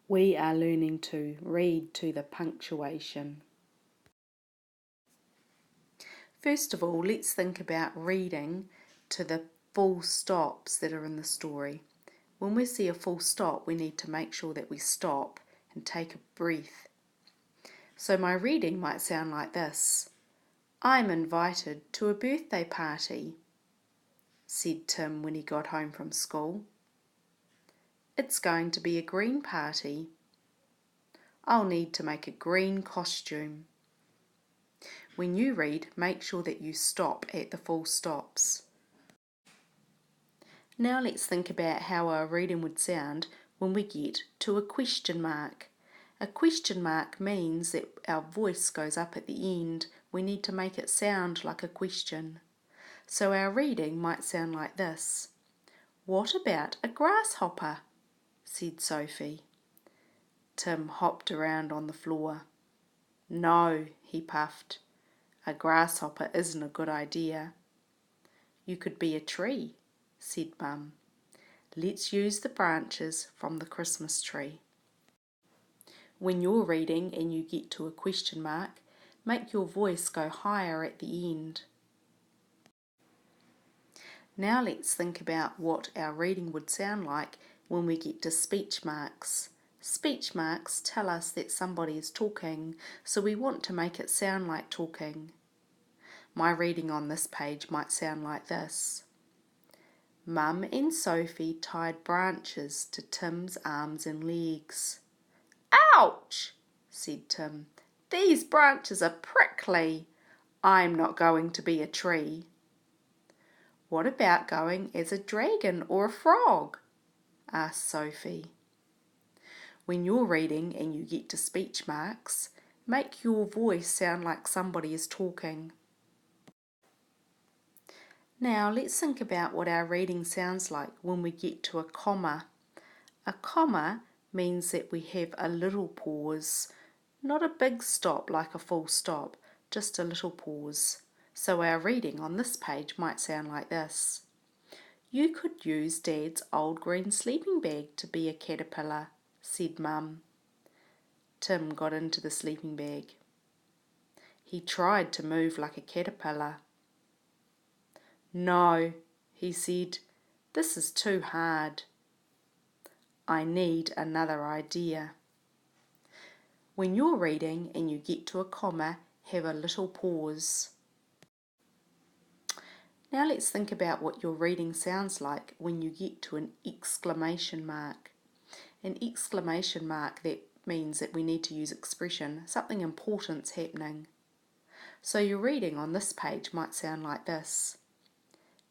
We are learning to read to the punctuation. First of all, let's think about reading to the full stops that are in the story. When we see a full stop, we need to make sure that we stop and take a breath. So my reading might sound like this. I'm invited to a birthday party, said Tim when he got home from school. It's going to be a green party. I'll need to make a green costume. When you read, make sure that you stop at the full stops. Now let's think about how our reading would sound when we get to a question mark. A question mark means that our voice goes up at the end. We need to make it sound like a question. So our reading might sound like this. What about a grasshopper? Said Sophie. Tim hopped around on the floor. No, he puffed. A grasshopper isn't a good idea. You could be a tree, said Mum. Let's use the branches from the Christmas tree. When you're reading and you get to a question mark, make your voice go higher at the end. Now let's think about what our reading would sound like when we get to speech marks. Speech marks tell us that somebody is talking, so we want to make it sound like talking. My reading on this page might sound like this. Mum and Sophie tied branches to Tim's arms and legs. Ouch, said Tim. These branches are prickly. I'm not going to be a tree. What about going as a dragon or a frog? Asked Sophie. When you're reading and you get to speech marks, make your voice sound like somebody is talking. Now let's think about what our reading sounds like when we get to a comma. A comma means that we have a little pause, not a big stop like a full stop, just a little pause. So our reading on this page might sound like this. You could use Dad's old green sleeping bag to be a caterpillar, said Mum. Tim got into the sleeping bag. He tried to move like a caterpillar. No, he said, this is too hard. I need another idea. When you're reading and you get to a comma, have a little pause. Now let's think about what your reading sounds like when you get to an exclamation mark. An exclamation mark, that means that we need to use expression, something important's happening. So your reading on this page might sound like this.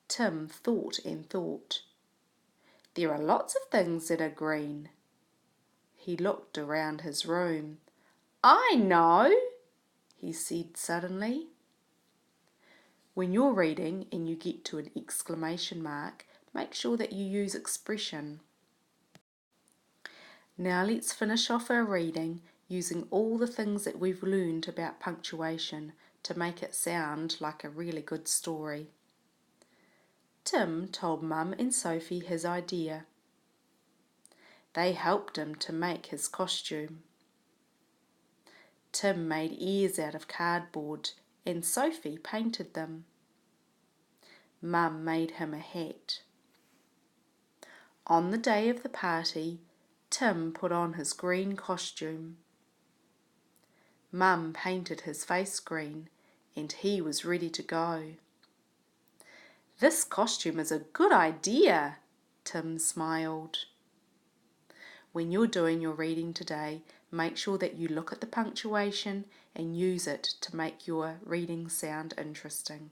Tim thought and thought. There are lots of things that are green. He looked around his room. I know, he said suddenly. When you're reading and you get to an exclamation mark, make sure that you use expression. Now let's finish off our reading using all the things that we've learned about punctuation to make it sound like a really good story. Tim told Mum and Sophie his idea. They helped him to make his costume. Tim made ears out of cardboard and Sophie painted them. Mum made him a hat. On the day of the party, Tim put on his green costume. Mum painted his face green and he was ready to go. This costume is a good idea, Tim smiled. When you're doing your reading today, make sure that you look at the punctuation and use it to make your reading sound interesting.